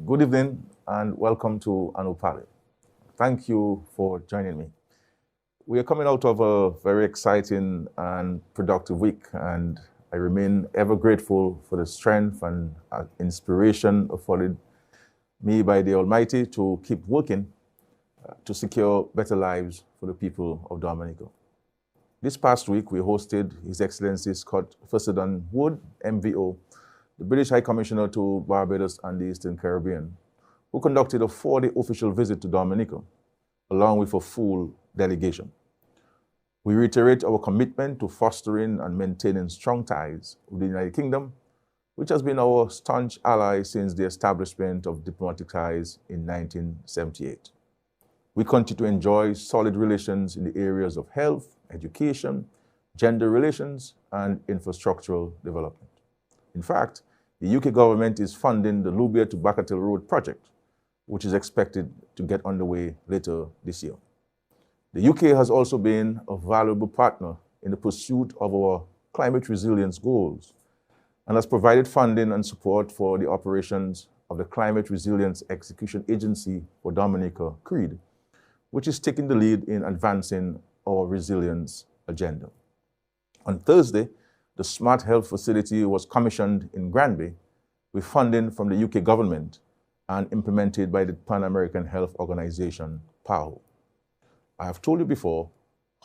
Good evening and welcome to Anupali. Thank you for joining me. We are coming out of a very exciting and productive week, and I remain ever grateful for the strength and inspiration afforded me by the Almighty to keep working to secure better lives for the people of Dominica. This past week, we hosted His Excellency Scott Fussadon Wood, MVO, the British High Commissioner to Barbados and the Eastern Caribbean, who conducted a 4-day official visit to Dominica, along with a full delegation. We reiterate our commitment to fostering and maintaining strong ties with the United Kingdom, which has been our staunch ally since the establishment of diplomatic ties in 1978. We continue to enjoy solid relations in the areas of health, education, gender relations, and infrastructural development. In fact, the UK government is funding the Lubia to Bacatil Road project, which is expected to get underway later this year. The UK has also been a valuable partner in the pursuit of our climate resilience goals and has provided funding and support for the operations of the Climate Resilience Execution Agency for Dominica, CREED, which is taking the lead in advancing our resilience agenda. On Thursday, the Smart Health Facility was commissioned in Granby with funding from the UK government and implemented by the Pan-American Health Organization, PAHO. I have told you before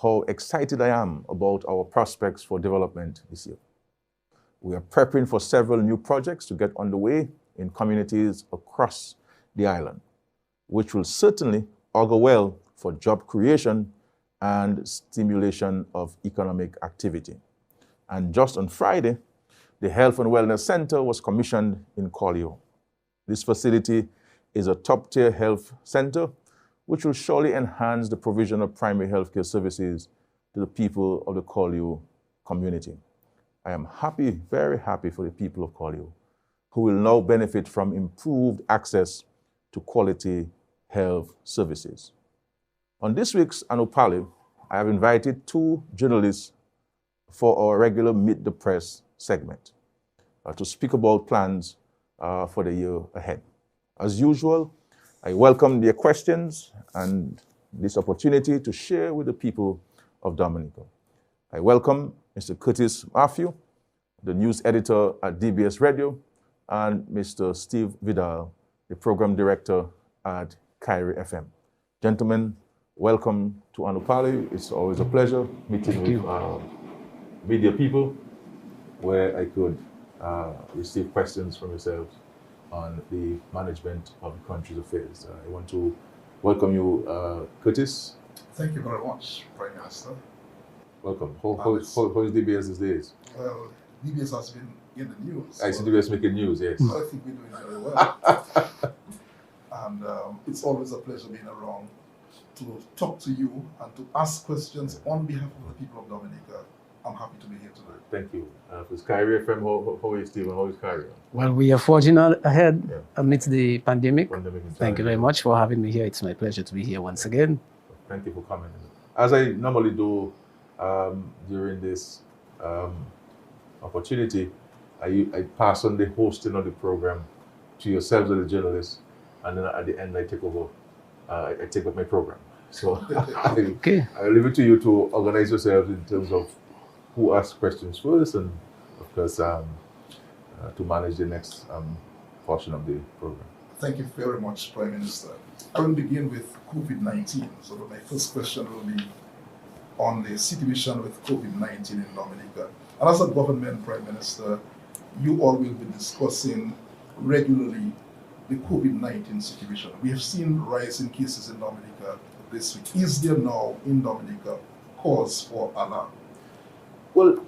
how excited I am about our prospects for development this year. We are preparing for several new projects to get underway in communities across the island, which will certainly augur well for job creation and stimulation of economic activity. And just on Friday, the Health and Wellness Center was commissioned in Collioure. This facility is a top-tier health center, which will surely enhance the provision of primary healthcare services to the people of the Collioure community. I am happy, very happy for the people of Collioure, who will now benefit from improved access to quality health services. On this week's Anupali, I have invited 2 journalists for our regular Meet the Press segment to speak about plans for the year ahead. As usual, I welcome their questions and this opportunity to share with the people of Dominica. I welcome Mr. Curtis Matthew, the news editor at DBS Radio, and Mr. Steve Vidal, the program director at Kyrie FM. Gentlemen, welcome to Anupali. It's always a pleasure meeting with media people where I could receive questions from yourselves on the management of the country's affairs. I want to welcome you, Curtis. Thank you very much, Prime Minister. Welcome. How is DBS these days? Well, DBS has been in the news. I see DBS making news, yes. I think we're doing very well. And it's always a pleasure being around to talk to you and to ask questions on behalf of the people of Dominica. I'm happy to be here today. Thank you. Is Kyrie FM, how are you, Stephen? How is Kyrie? Well, we are forging ahead amidst the pandemic. Thank you very much. much for having me here. It's my pleasure to be here once again. Thank you for coming. As I normally do during this opportunity, I pass on the hosting of the program to yourselves as the journalists, and then at the end I take over. I take up my program. So I leave it to you to organize yourselves in terms of who asks questions first, and of course to manage the next portion of the program. Thank you very much, Prime Minister. I will begin with COVID-19. So my first question will be on the situation with COVID-19 in Dominica. And as a government Prime Minister, you all will be discussing regularly the COVID-19 situation. We have seen rise in cases in Dominica this week. Is there now in Dominica cause for alarm? Well,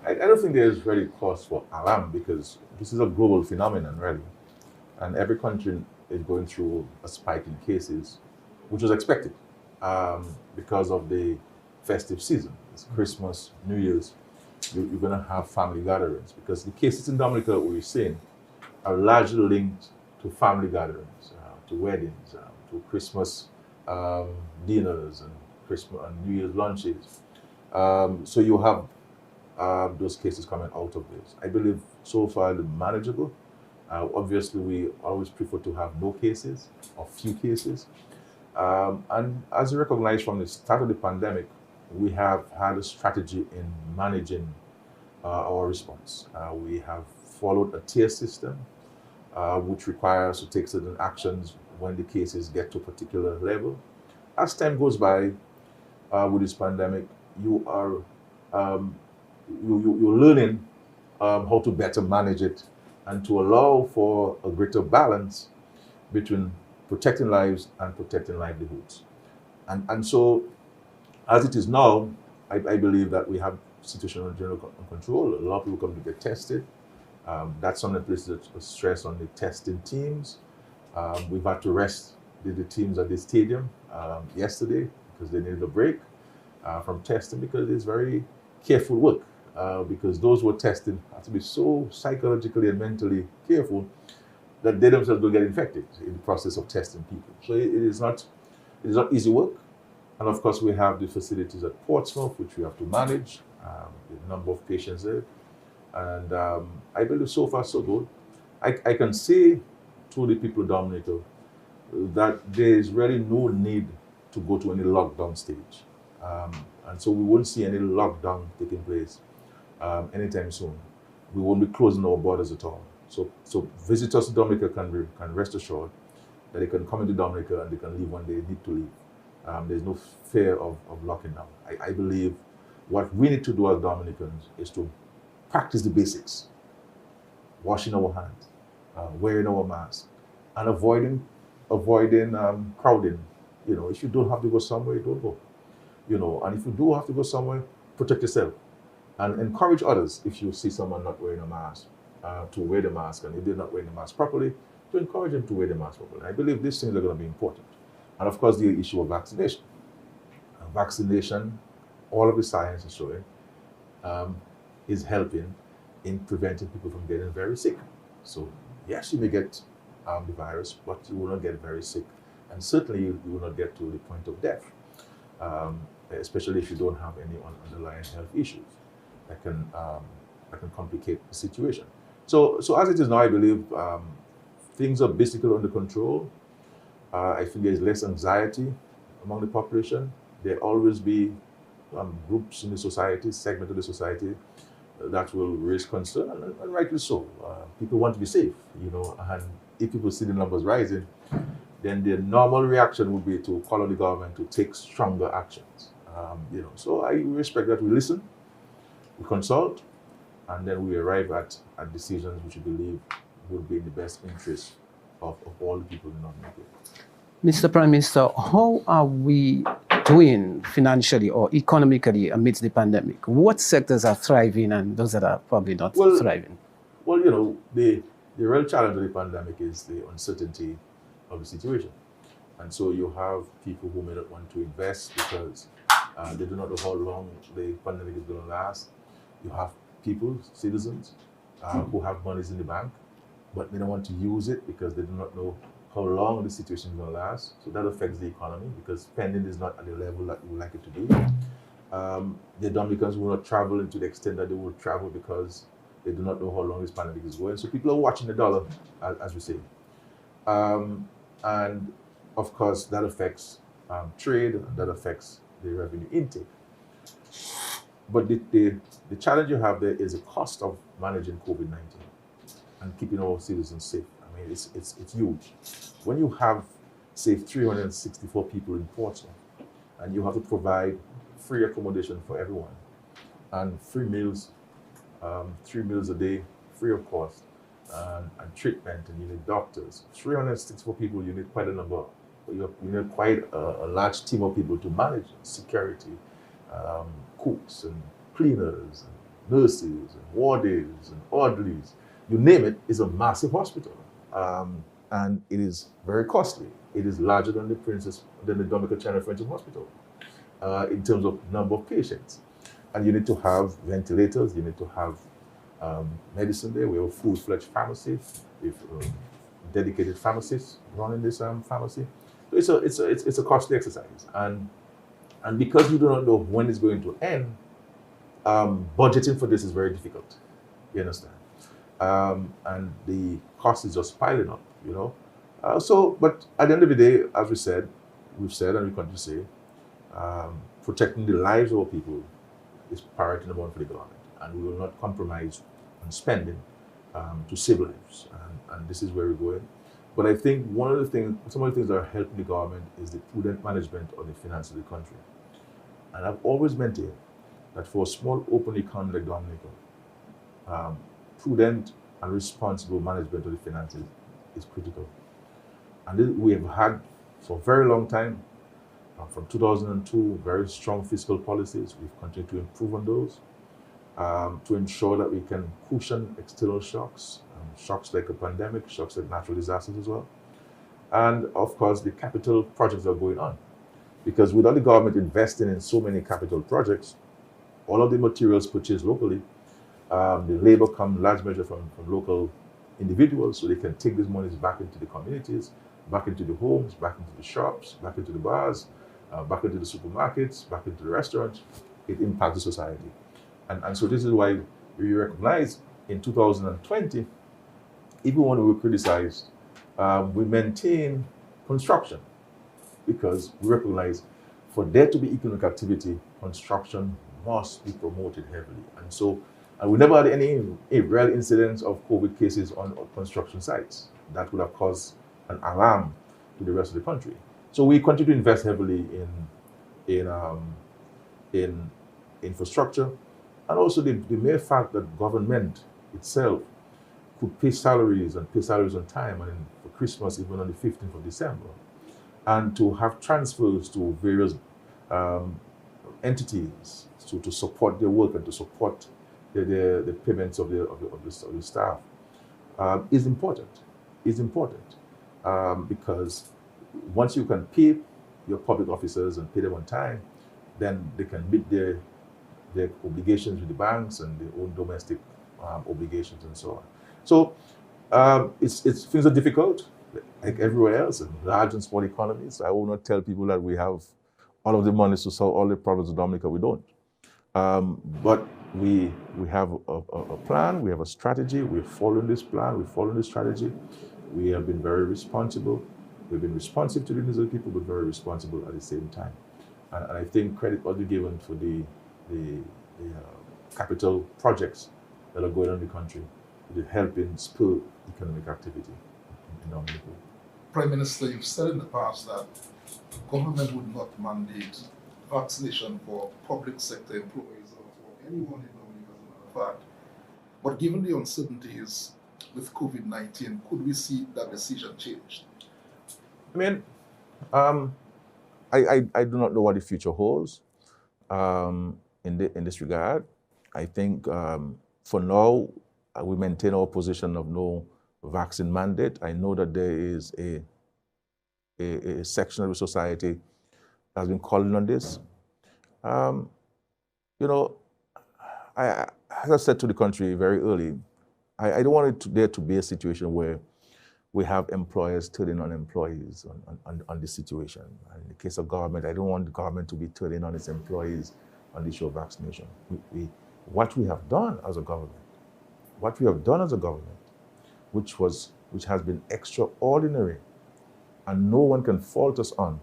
I don't think there's really cause for alarm because this is a global phenomenon, really. And every country is going through a spike in cases, which was expected because of the festive season. It's Christmas, New Year's. You're going to have family gatherings because the cases in Dominica we're seeing are largely linked to family gatherings, to weddings, to Christmas dinners and Christmas and New Year's lunches. So you have those cases coming out of this. I believe so far they're manageable, Obviously, we always prefer to have no cases or few cases. And as you recognize from the start of the pandemic, we have had a strategy in managing our response. We have followed a tier system, which requires to take certain actions when the cases get to a particular level. As time goes by with this pandemic, you are you're learning how to better manage it and to allow for a greater balance between protecting lives and protecting livelihoods. And so, as it is now, I believe that we have situational general control. A lot of people come to get tested. That's something that places a stress on the testing teams. We've had to rest the teams at the stadium yesterday because they needed a break from testing because it's very careful work. Because those who are testing have to be so psychologically and mentally careful that they themselves don't get infected in the process of testing people. So it is not easy work. And of course, we have the facilities at Portsmouth, which we have to manage, the number of patients there. And I believe so far so good. I can say to the people of Dominica that there is really no need to go to any lockdown stage. And so we won't see any lockdown taking place anytime soon. We won't be closing our borders at all. So visitors to Dominica can rest assured that they can come into Dominica and they can leave when they need to leave. There's no fear of locking down. I believe what we need to do as Dominicans is to practice the basics. Washing our hands, wearing our masks, and avoiding crowding. You know, if you don't have to go somewhere, don't go. You know, and if you do have to go somewhere, protect yourself. And encourage others, if you see someone not wearing a mask, to wear the mask. And if they're not wearing the mask properly, to encourage them to wear the mask properly. I believe these things are going to be important. And of course, the issue of vaccination. Vaccination, all of the science is showing, is helping in preventing people from getting very sick. So yes, you may get the virus, but you will not get very sick. And certainly you will not get to the point of death, especially if you don't have any underlying health issues that can complicate the situation. So as it is now, I believe things are basically under control. I think there is less anxiety among the population. There always be groups in the society, segment of the society that will raise concern, and rightly so. People want to be safe, you know, and if people see the numbers rising, then the normal reaction would be to call on the government to take stronger actions. You know, so I respect that. We listen, we consult, and then we arrive at decisions which we believe would be in the best interest of all the people in Dominica. Mr. Prime Minister, how are we doing financially or economically amidst the pandemic? What sectors are thriving and those that are probably not thriving? Well, you know, the real challenge of the pandemic is the uncertainty of the situation. And so you have people who may not want to invest because they do not know how long the pandemic is going to last. You have people, citizens, who have monies in the bank, but they don't want to use it because they do not know how long the situation is going to last. So that affects the economy because spending is not at the level that we would like it to be. The Dominicans will not travel to the extent that they will travel because they do not know how long this pandemic is going. So people are watching the dollar, as we say. And of course, that affects trade, that affects the revenue intake. But the challenge you have there is the cost of managing COVID-19 and keeping our citizens safe. I mean, it's huge. When you have, say, 364 people in Portsmouth, and you have to provide free accommodation for everyone, and free meals, 3 meals a day, free of cost, and treatment, and you need doctors. 364 people, you need quite a number. You need quite a large team of people to manage security, cooks and cleaners, and nurses, and wardens, and orderlies. You name it, it's a massive hospital. And it is very costly. It is larger than the Dominica China Friendship Hospital in terms of number of patients. And you need to have ventilators, you need to have medicine there. We have a full-fledged pharmacy with dedicated pharmacists running this pharmacy. So it's a costly exercise. And because you do not know when it's going to end, budgeting for this is very difficult. You understand? and the cost is just piling up, you know. But at the end of the day, as we've said and we continue to say, protecting the lives of our people is priority number one for the government, and we will not compromise on spending to save lives, and this is where we're going. But I think some of the things that are helping the government is the prudent management of the finances of the country. And I've always maintained that for a small open economy like Dominica, prudent and responsible management of the finances is critical. And this we have had for a very long time. From 2002, very strong fiscal policies. We've continued to improve on those to ensure that we can cushion external shocks, shocks like a pandemic, shocks like natural disasters as well. And of course, the capital projects are going on. Because without the government investing in so many capital projects, all of the materials purchased locally, the labor come large measure from local individuals, so they can take these monies back into the communities, back into the homes, back into the shops, back into the bars, back into the supermarkets, back into the restaurants. It impacts the society. And so this is why we recognize in 2020, even when we were criticized, we maintain construction because we recognize for there to be economic activity, construction must be promoted heavily. And we never had any real incidents of COVID cases on construction sites that would have caused an alarm to the rest of the country. So we continue to invest heavily in infrastructure, and also the mere fact that government itself could pay salaries on time, and for Christmas even on the 15th of December, and to have transfers to various entities to support their work and to support the payments of the staff is important. Because once you can pay your public officers and pay them on time, then they can meet their obligations with the banks and their own domestic obligations and so on. So things are difficult, like everywhere else, in large and small economies. I will not tell people that we have all of the money to solve all the problems of Dominica. We don't. But we have a plan, we have a strategy, we're following this plan, we're following this strategy. We have been very responsible. We've been responsive to the needs of the people, but very responsible at the same time. And I think credit must be given for the capital projects that are going on in the country, that helping spur economic activity in Dominica. Prime Minister, you've said in the past that government would not mandate vaccination for public sector employees or for anyone in Dominica, as a matter of fact. But given the uncertainties with COVID-19, could we see that decision changed? I mean, I do not know what the future holds in this regard. I think for now, we maintain our position of no vaccine mandate. I know that there is a section of the society that has been calling on this. You know, as I said to the country very early, I don't want there to be a situation where we have employers turning on employees on this situation. And in the case of government, I don't want the government to be turning on its employees on the issue of vaccination. What we have done as a government, which has been extraordinary, and no one can fault us on,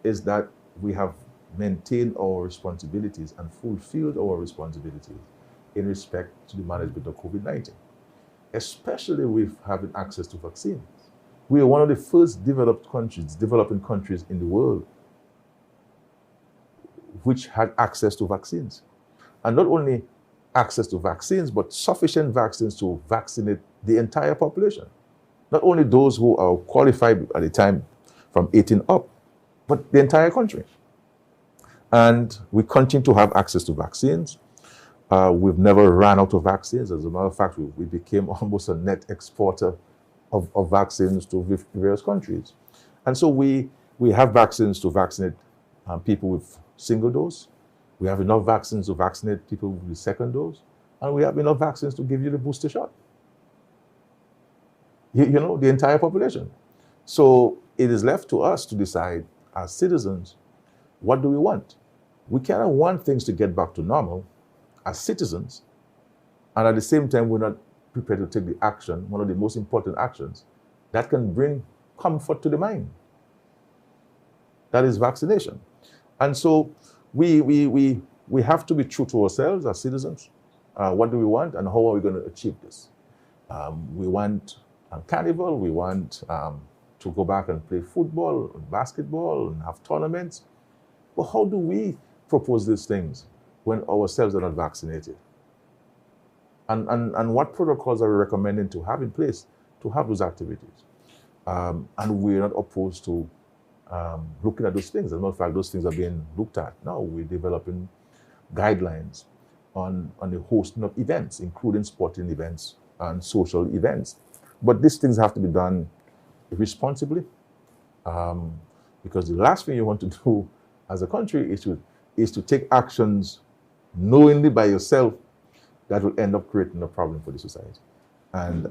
is that we have maintained our responsibilities and fulfilled our responsibilities in respect to the management of COVID-19, especially with having access to vaccines. We are one of the first developing countries in the world which had access to vaccines. And not only access to vaccines, but sufficient vaccines to vaccinate the entire population. Not only those who are qualified at the time from 18 up, but the entire country. And we continue to have access to vaccines. We've never ran out of vaccines. As a matter of fact, we became almost a net exporter of vaccines to various countries. And so we have vaccines to vaccinate people with single dose. We have enough vaccines to vaccinate people with the second dose. And we have enough vaccines to give you the booster shot. You know, the entire population. So it is left to us to decide as citizens, what do we want? We cannot want things to get back to normal as citizens, and at the same time, we're not prepared to take the action, one of the most important actions, that can bring comfort to the mind. That is vaccination. And so we have to be true to ourselves as citizens. What do we want and how are we going to achieve this? We want a Carnival, we want to go back and play football, and basketball, and have tournaments. But how do we propose these things when ourselves are not vaccinated? And what protocols are we recommending to have in place to have those activities? And we're not opposed to looking at those things. As a matter of fact, those things are being looked at. Now we're developing guidelines on the hosting of events, including sporting events and social events. But these things have to be done responsibly, because the last thing you want to do as a country is to take actions knowingly by yourself that will end up creating a problem for the society. And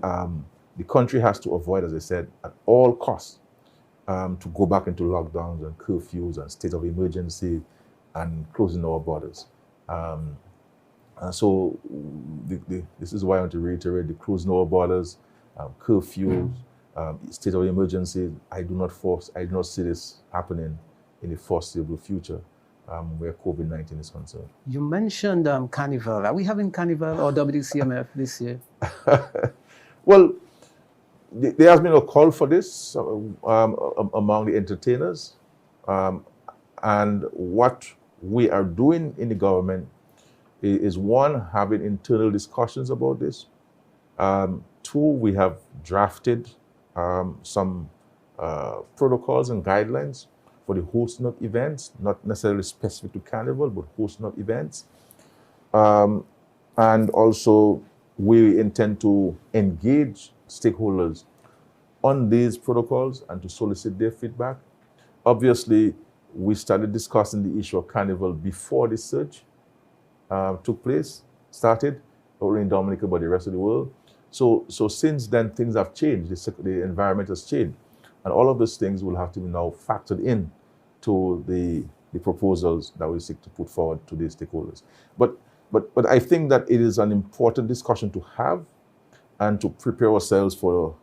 the country has to avoid, as I said, at all costs, to go back into lockdowns and curfews and state of emergency and closing our borders. And so this is why I want to reiterate the closing our borders, curfews, state of emergency. I do not see this happening in the foreseeable future where COVID-19 is concerned. You mentioned Carnival. Are we having Carnival or WCMF this year? Well, there has been a call for this among the entertainers. And what we are doing in the government is, one, having internal discussions about this. Two, we have drafted some protocols and guidelines for the hosting of events, not necessarily specific to Carnival, but hosting of events. And also, we intend to engage stakeholders on these protocols and to solicit their feedback. Obviously, we started discussing the issue of Carnival before the surge started, only in Dominica, but the rest of the world. So since then, things have changed, the environment has changed. And all of those things will have to be now factored in to the proposals that we seek to put forward to these stakeholders. But I think that it is an important discussion to have and to prepare ourselves for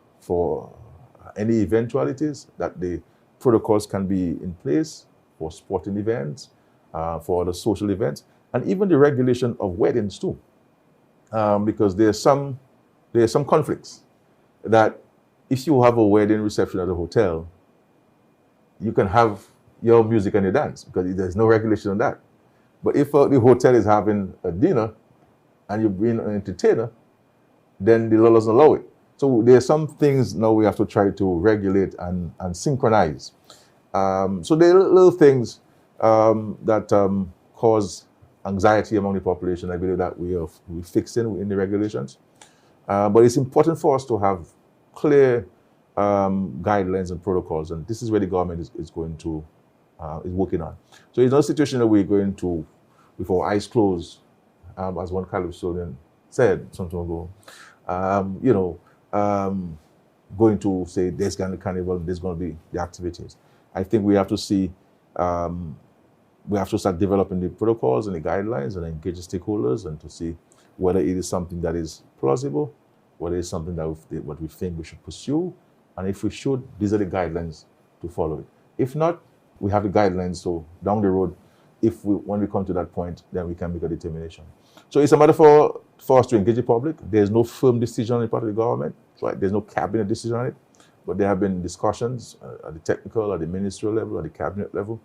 any eventualities, that the protocols can be in place for sporting events, for other social events, and even the regulation of weddings too. Because there are some conflicts that if you have a wedding reception at a hotel, you can have your music and your dance because there's no regulation on that. But if the hotel is having a dinner and you bring an entertainer, then the law doesn't allow it. So there are some things now we have to try to regulate and synchronize. So there are little things that cause anxiety among the population. I believe that we're fixing in the regulations. But it's important for us to have clear guidelines and protocols, and this is where the government is working on. So it's not a situation that we're going to, with our eyes closed, as one Calipsonian said some time ago, going to say there's going to be Carnival, there's going to be the activities. I think we have to see, we have to start developing the protocols and the guidelines and engage the stakeholders and to see whether it is something that is plausible, whether it's something that what we think we should pursue, and if we should, these are the guidelines to follow it. If not, we have the guidelines, so down the road, when we come to that point, then we can make a determination. So it's a matter for us to engage the public. There's no firm decision on the part of the government, right? There's no cabinet decision on it, but there have been discussions at the technical, at the ministerial level, at the cabinet level,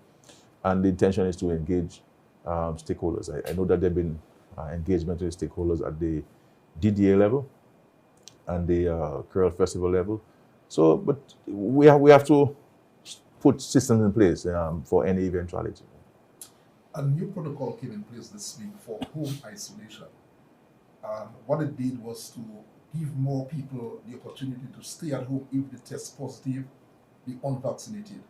and the intention is to engage stakeholders. I know that there have been engagement with stakeholders at the DDA level and the Carnival Festival level. So, but we have to put systems in place for any eventuality. A new protocol came in place this week for home isolation. What it did was to give more people the opportunity to stay at home if they test positive, the unvaccinated.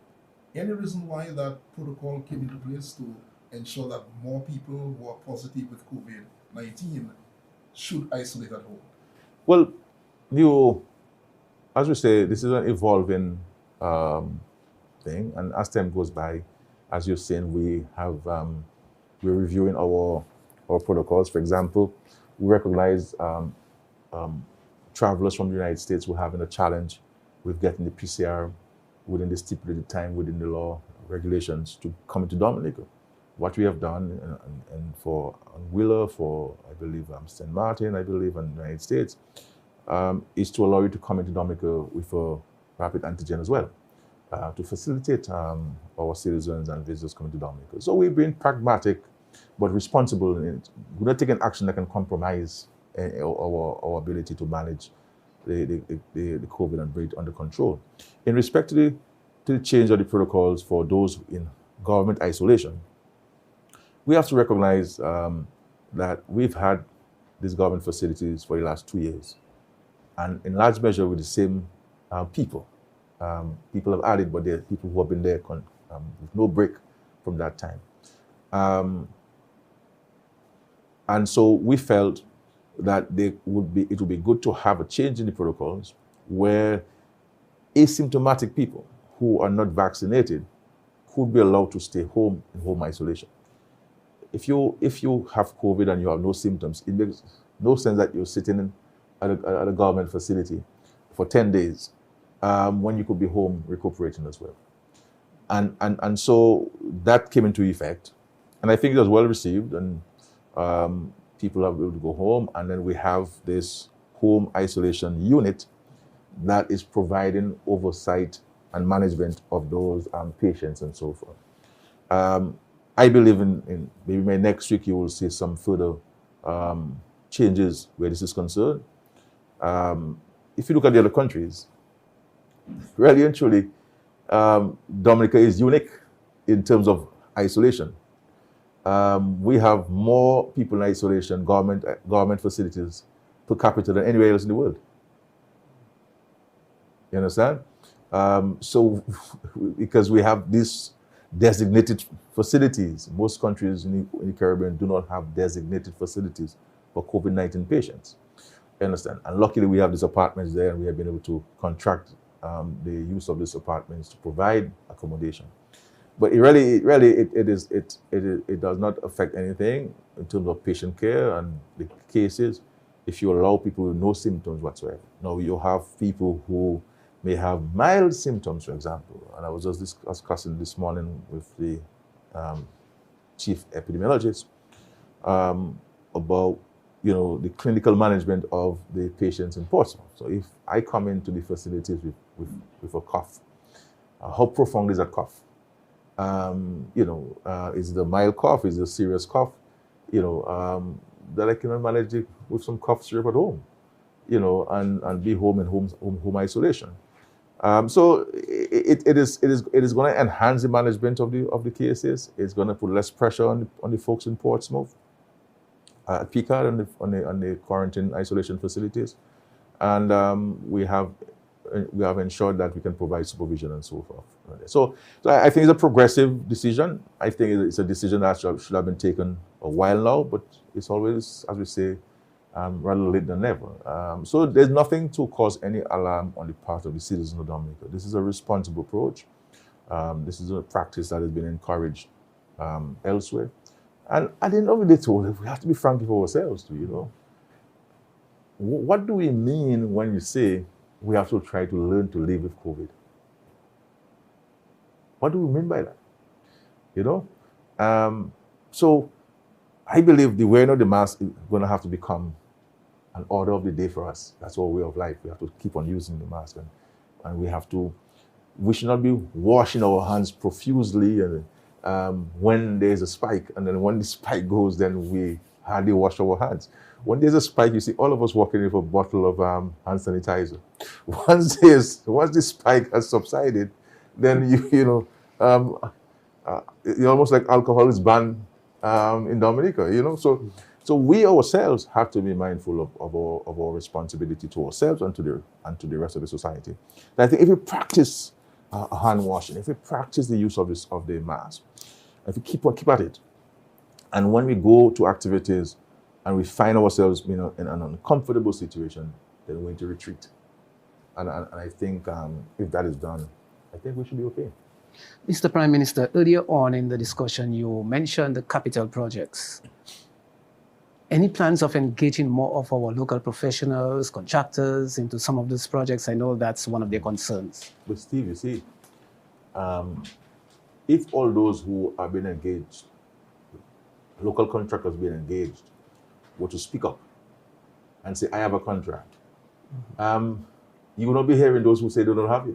Any reason why that protocol came into place to ensure that more people who are positive with COVID-19 should isolate at home? Well, as we say, this is an evolving thing, and as time goes by, as you're saying, we're reviewing our protocols. For example, we recognize travelers from the United States were having a challenge with getting the PCR within the stipulated time, within the law regulations to come into Dominica. What we have done, and for Wheeler, for I believe St. Martin, I believe, in the United States, is to allow you to come into Dominica with a rapid antigen as well, to facilitate our citizens and visitors coming to Dominica. So we've been pragmatic but responsible. We're not taking action that can compromise our ability to manage the COVID and bring it under control. In respect to the change of the protocols for those in government isolation, we have to recognize that we've had these government facilities for the last 2 years, and in large measure with the same people. People have added, but they're people who have been there with no break from that time. And so we felt that it would be good to have a change in the protocols where asymptomatic people who are not vaccinated could be allowed to stay home in home isolation. If you have COVID and you have no symptoms, it makes no sense that you're sitting at a government facility for 10 days when you could be home recuperating as well. And so that came into effect, and I think it was well received, and people are able to go home, and then we have this home isolation unit that is providing oversight and management of those patients and so forth. I believe in maybe by next week you will see some further changes where this is concerned. If you look at the other countries, really and truly, Dominica is unique in terms of isolation. We have more people in isolation, government facilities per capita than anywhere else in the world. You understand? So, because we have these designated facilities, most countries in the Caribbean do not have designated facilities for COVID-19 patients. You understand? And luckily we have these apartments there, and we have been able to contract the use of these apartments to provide accommodation. But it does not affect anything in terms of patient care and the cases if you allow people with no symptoms whatsoever. Now you have people who may have mild symptoms, for example, and I was just discussing this morning with the chief epidemiologist about the clinical management of the patients in Portsmouth. So if I come into the facilities with a cough, how profound is that cough? Is it a mild cough? Is it a serious cough? That I can manage it with some cough syrup at home, and be home in home isolation. So it is going to enhance the management of the cases. It's going to put less pressure on the folks in Portsmouth, at PCAD on the quarantine isolation facilities, and we have ensured that we can provide supervision and so forth. So I think it's a progressive decision. I think it's a decision that should have been taken a while now, but it's always, as we say, rather late than never. So there's nothing to cause any alarm on the part of the citizens of Dominica. This is a responsible approach. This is a practice that has been encouraged elsewhere. And at the end of the day, we have to be frank with ourselves too, What do we mean when you say we have to try to learn to live with COVID? What do we mean by that? So I believe the wearing of the mask is going to have to become an order of the day for us. That's our way of life. We have to keep on using the mask, and we should not be washing our hands profusely and when there's a spike, and then when the spike goes, then we hardly wash our hands. When there's a spike, you see all of us walking in with a bottle of hand sanitizer. Once the spike has subsided, then it's almost like alcohol is banned in Dominica, So we ourselves have to be mindful of our responsibility to ourselves and to the rest of the society. And I think if we practice hand washing, if we practice the use of the mask, if we keep at it, and when we go to activities and we find ourselves in an uncomfortable situation, then we need to retreat. And I think if that is done, I think we should be okay. Mr. Prime Minister, earlier on in the discussion, you mentioned the capital projects. Any plans of engaging more of our local professionals, contractors into some of these projects? I know that's one of their concerns. But Steve, you see, if all those who are being engaged, local contractors being engaged, were to speak up and say, I have a contract, you will not be hearing those who say they don't have,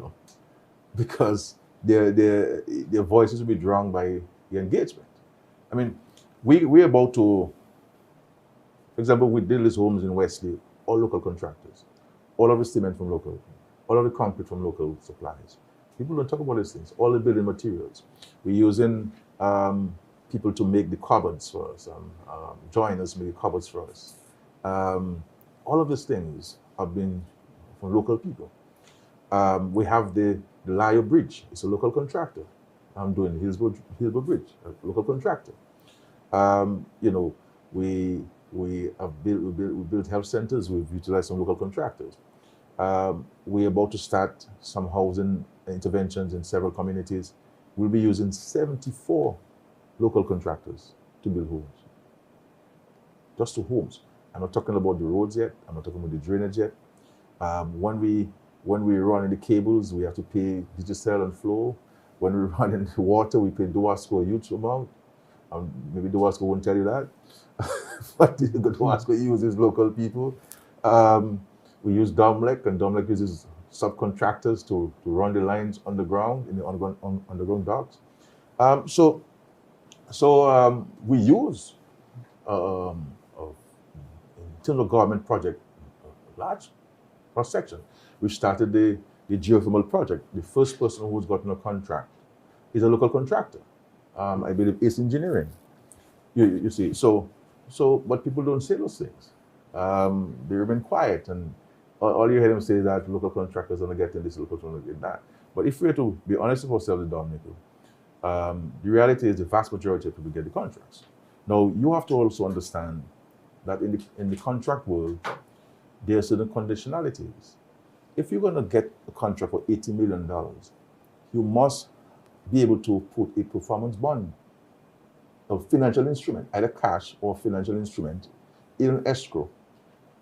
because their voices will be drowned by the engagement. I mean, we're about to, for example, we did these homes in Wesley, all local contractors, all of the cement from local, all of the concrete from local suppliers. People don't talk about these things, all the building materials. We're using people to make the cupboards for us, joiners make the cupboards for us. All of these things have been from local people. We have the Lio Bridge. It's a local contractor. I'm doing Hillsborough Bridge, a local contractor. We built health centers. We've utilized some local contractors. We're about to start some housing interventions in several communities. We'll be using 74 local contractors to build homes. Just to homes. I'm not talking about the roads yet. I'm not talking about the drainage yet. When we run in the cables, we have to pay Digicel and Flow. When we run in the water, we pay Duasco a huge amount. Maybe Duasco won't tell you that, but Duasco uses local people. We use Domlec, and Domlec uses subcontractors to run the lines underground in the underground docks. So we use, in terms of government project, a large cross-section. We started the geothermal project. The first person who's gotten a contract is a local contractor. I believe it's engineering. You see, but people don't say those things. They remain quiet, and all you hear them say is that local contractors are going to get in this, local contractors are going to get that. But if we're to be honest with ourselves, Dominica, the reality is the vast majority of people get the contracts. Now, you have to also understand that in the contract world, there are certain conditionalities. If you're going to get a contract for $80 million, you must be able to put a performance bond, a financial instrument, either cash or financial instrument, in an escrow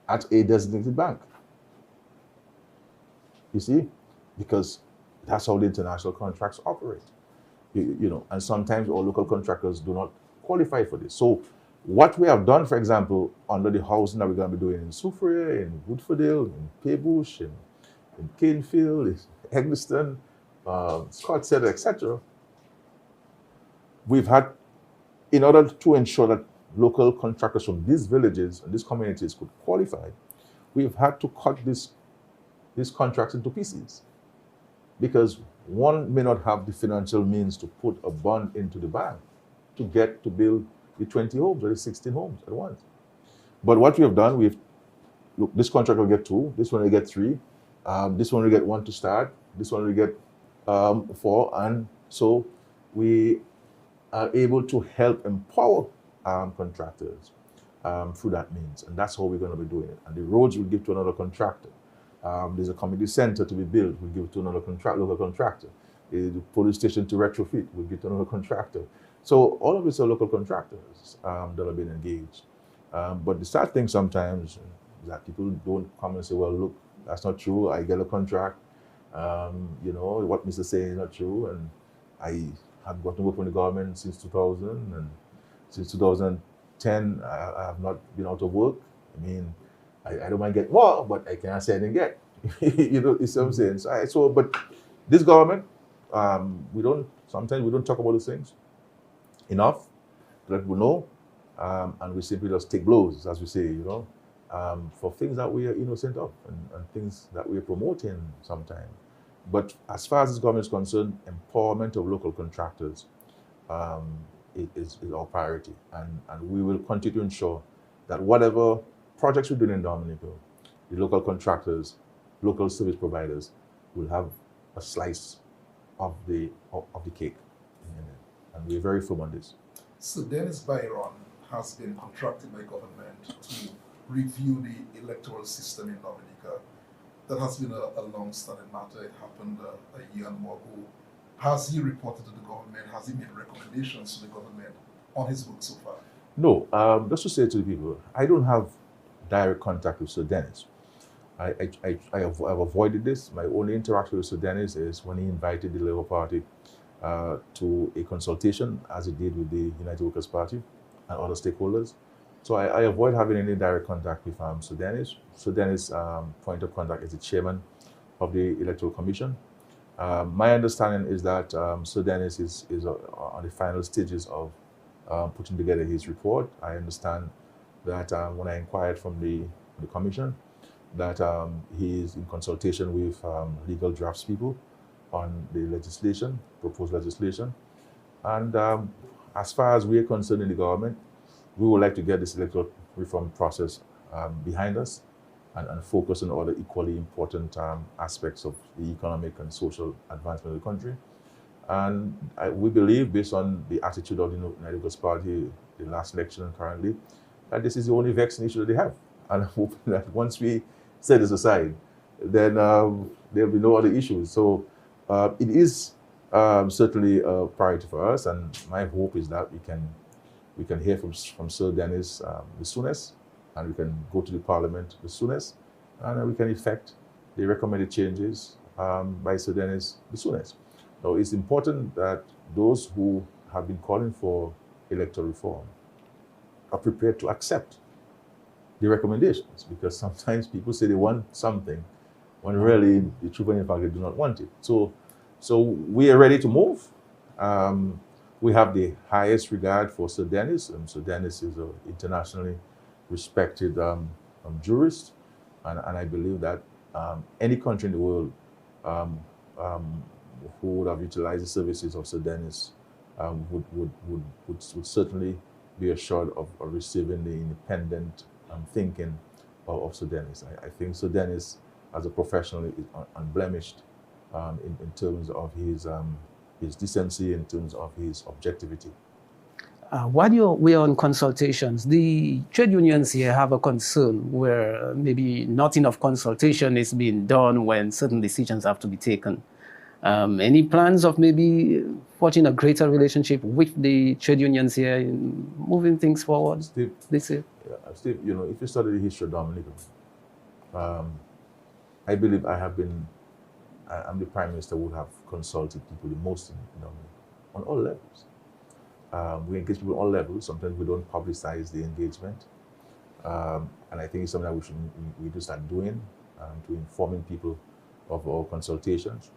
at a designated bank. You see? Because that's how the international contracts operate. And sometimes our local contractors do not qualify for this. So what we have done, for example, under the housing that we're going to be doing in Soufriere, in Woodfordale, in Paybush, in Canefield, in Eggleston, Scott Center, etc., we've had, in order to ensure that local contractors from these villages and these communities could qualify, we've had to cut these contracts into pieces, because one may not have the financial means to put a bond into the bank to build the 20 homes or the 16 homes at once. But what we have done, look, this contract will get 2, this one will get 3, this one will get 1 to start, this one will get 4, and so we are able to help empower contractors through that means, and that's how we're going to be doing it. And the roads we'll give to another contractor. There's a community center to be built, we'll give it to another local contractor. The police station to retrofit, we'll give to another contractor. So all of these are local contractors that are being engaged. But the sad thing sometimes is that people don't come and say, well, look, that's not true, I get a contract. What Mr. saying is not true, and I have gotten work from the government since 2000, and since 2010, I have not been out of work. I mean, I don't mind getting more, but I can't say I didn't get. It's what I'm saying. But this government, sometimes we don't talk about these things enough to let people know, and we simply just take blows, as we say, for things that we are innocent of, and things that we are promoting sometimes. But as far as this government is concerned, empowerment of local contractors is our priority, and we will continue to ensure that whatever projects we're doing in Dominica, the local contractors, local service providers will have a slice of the cake, and we're very firm on this. So Dennis Byron has been contracted by government to review the electoral system in Dominica. That has been a long-standing matter. It happened a year and more ago. Has he reported to the government? Has he made recommendations to the government on his work so far? No, just to say to the people, I don't have direct contact with Sir Dennis. I've avoided this. My only interaction with Sir Dennis is when he invited the Labour Party to a consultation, as he did with the United Workers' Party and other stakeholders. So I avoid having any direct contact with Sir Dennis. Sir Dennis' point of contact is the chairman of the Electoral Commission. My understanding is that Sir Dennis is on the final stages of putting together his report. I understand that when I inquired from the commission, that he is in consultation with legal drafts people on the legislation, proposed legislation. And as far as we are concerned in the government, we would like to get this electoral reform process behind us and focus on other equally important aspects of the economic and social advancement of the country. And we believe, based on the attitude of the United Workers' Party, the last election and currently, that this is the only vexing issue that they have. And I'm hoping that once we set this aside, then there'll be no other issues. So it is certainly a priority for us, and my hope is that we can hear from Sir Dennis the soonest, and we can go to the Parliament the soonest, and we can effect the recommended changes by Sir Dennis the soonest. Now, it's important that those who have been calling for electoral reform are prepared to accept the recommendations, because sometimes people say they want something when really the truth and in fact they do not want it. So we are ready to move. We have the highest regard for Sir Dennis. Sir Dennis is an internationally respected jurist, and I believe that any country in the world who would have utilized the services of Sir Dennis would certainly be assured of receiving the independent thinking of Sir Dennis. I think Sir Dennis, as a professional, is unblemished in terms of his decency, in terms of his objectivity. While we're on consultations, the trade unions here have a concern where maybe not enough consultation is being done when certain decisions have to be taken. Any plans of maybe forging a greater relationship with the trade unions here in moving things forward? Steve, this year? Steve, if you study the history of Dominica, I believe I'm the Prime Minister who would have consulted people the most in Dominica, on all levels. We engage people on all levels. Sometimes we don't publicize the engagement. And I think it's something that we do start doing, to informing people of our consultations.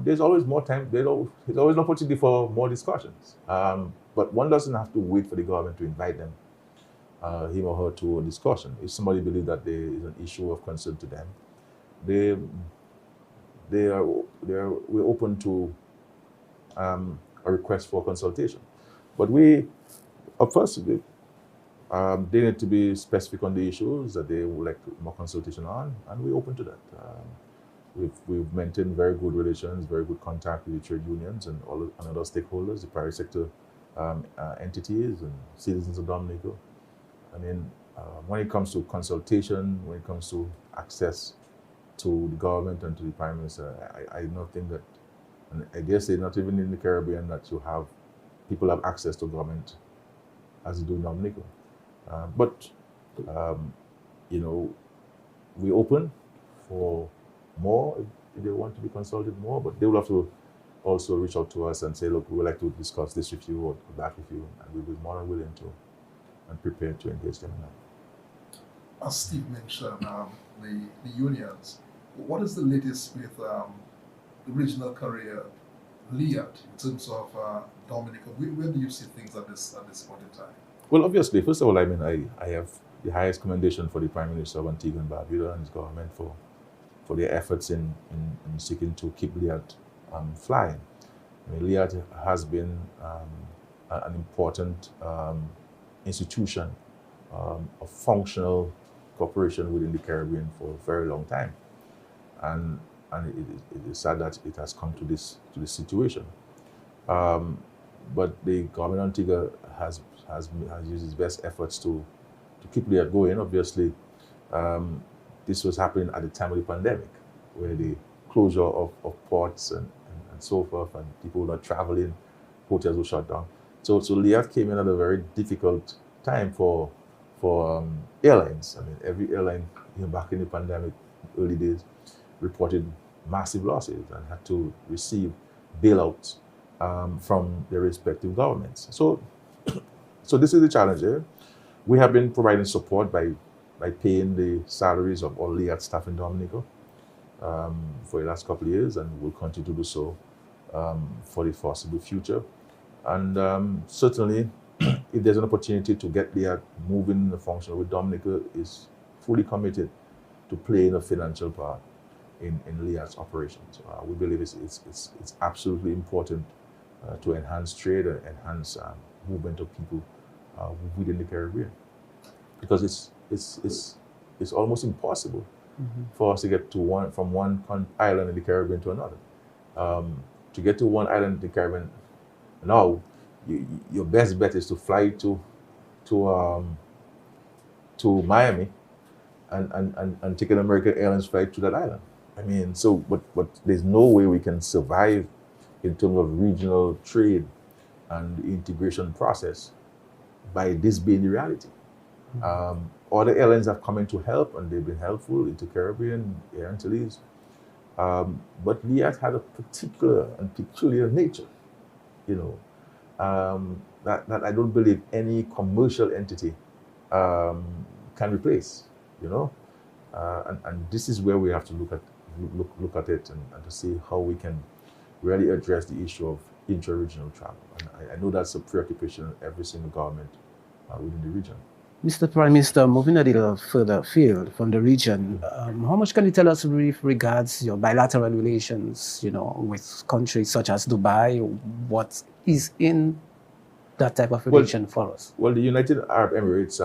There's always more time, there's always an opportunity for more discussions. But one doesn't have to wait for the government to invite them, him or her, to a discussion. If somebody believes that there is an issue of concern to them, we're open to a request for consultation. But first, they need to be specific on the issues that they would like more consultation on, and we're open to that. We've maintained very good relations, very good contact with the trade unions and other stakeholders, the private sector entities and citizens of Dominica. I mean, when it comes to consultation, when it comes to access to the government and to the Prime Minister, I don't think that, and I dare say not even in the Caribbean, that people have access to government as they do in Dominica. But we're open for more if they want to be consulted more, but they will have to also reach out to us and say, look, we would like to discuss this with you or that with you, and we'll be more than willing to and prepared to engage them in that. As Steve mentioned, the unions, what is the latest with the regional career lead in terms of Dominica? Where do you see things at this point in time? Well, obviously, first of all, I mean, I have the highest commendation for the Prime Minister of Antigua and Barbuda and his government for their efforts in seeking to keep LIAT flying. I mean, LIAT has been an important institution of functional cooperation within the Caribbean for a very long time, and it is sad that it has come to this situation. But the government of Antigua has used its best efforts to keep LIAT going. Obviously, this was happening at the time of the pandemic, where the closure of ports and so forth, and people were not traveling, hotels were shut down. So LIAT came in at a very difficult time for airlines. I mean, every airline, back in the pandemic early days, reported massive losses and had to receive bailouts from their respective governments. So this is the challenge here. We have been providing support by paying the salaries of all LEAT staff in Dominica for the last couple of years, and we'll continue to do so for the foreseeable future. And certainly, if there's an opportunity to get LEAT moving in the function with Dominica, is fully committed to playing a financial part in LEAT's operations. We believe it's absolutely important to enhance trade and enhance movement of people within the Caribbean, because it's almost impossible for us to get from one island in the Caribbean to another. To get to one island in the Caribbean now, your best bet is to fly to Miami and take an American Airlines flight to that island. I mean, so but there's no way we can survive in terms of regional trade and the integration process by this being the reality. Other airlines have come in to help, and they've been helpful into Caribbean, Air Antilles. But LEAT had a particular and peculiar nature, that I don't believe any commercial entity can replace, and this is where we have to look at it and to see how we can really address the issue of intra-regional travel. And I know that's a preoccupation of every single government within the region. Mr. Prime Minister, moving a little further afield from the region, how much can you tell us with regards your bilateral relations, with countries such as Dubai? What is in that type of relation for us? Well, the United Arab Emirates,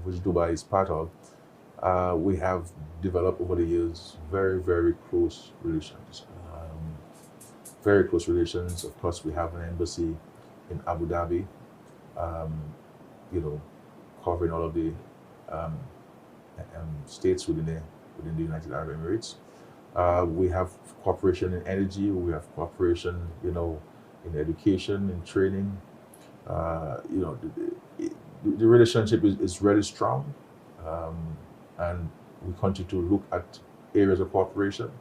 which Dubai is part of, we have developed over the years very, very close relations. Very close relations. Of course, we have an embassy in Abu Dhabi, covering all of the states within the United Arab Emirates. We have cooperation in energy. We have cooperation, in education, in training. The relationship is really strong, and we continue to look at areas of cooperation.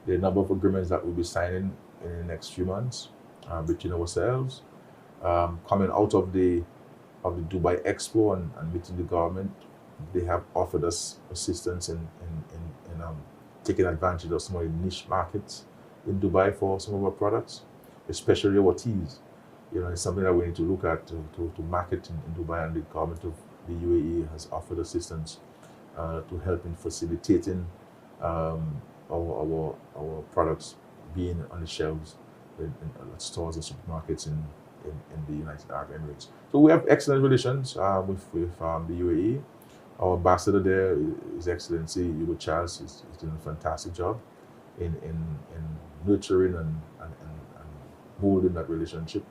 There are a number of agreements that we'll be signing in the next few months between ourselves. Coming out of the Dubai Expo and meeting the government, they have offered us assistance in taking advantage of some of the niche markets in Dubai for some of our products, especially our teas. It's something that we need to look at to market in Dubai, and the government of the UAE has offered assistance to help in facilitating our products being on the shelves in stores and supermarkets in the United Arab Emirates. So we have excellent relations with the UAE. Our ambassador there, His Excellency Hugo Charles, is doing a fantastic job in nurturing and molding that relationship.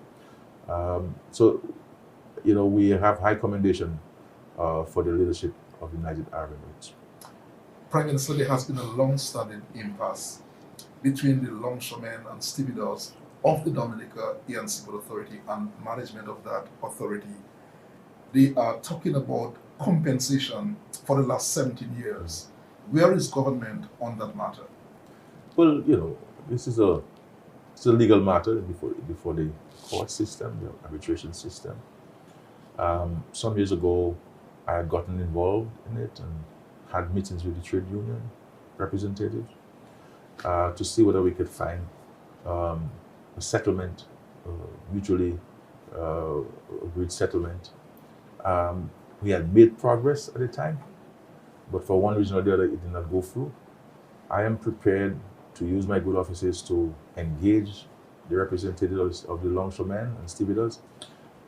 We have high commendation for the leadership of the United Arab Emirates. Prime Minister, there has been a long-standing impasse between the longshoremen and stevedores of the Dominica Air and Civil Authority and management of that authority. They are talking about compensation for the last 17 years. Where is government on that matter? Well, this is a legal matter before the court system, the arbitration system. Some years ago, I had gotten involved in it and had meetings with the trade union representatives to see whether we could find a settlement, mutually agreed settlement. We had made progress at the time, but for one reason or the other, it did not go through. I am prepared to use my good offices to engage the representatives of the longshoremen and stevedores,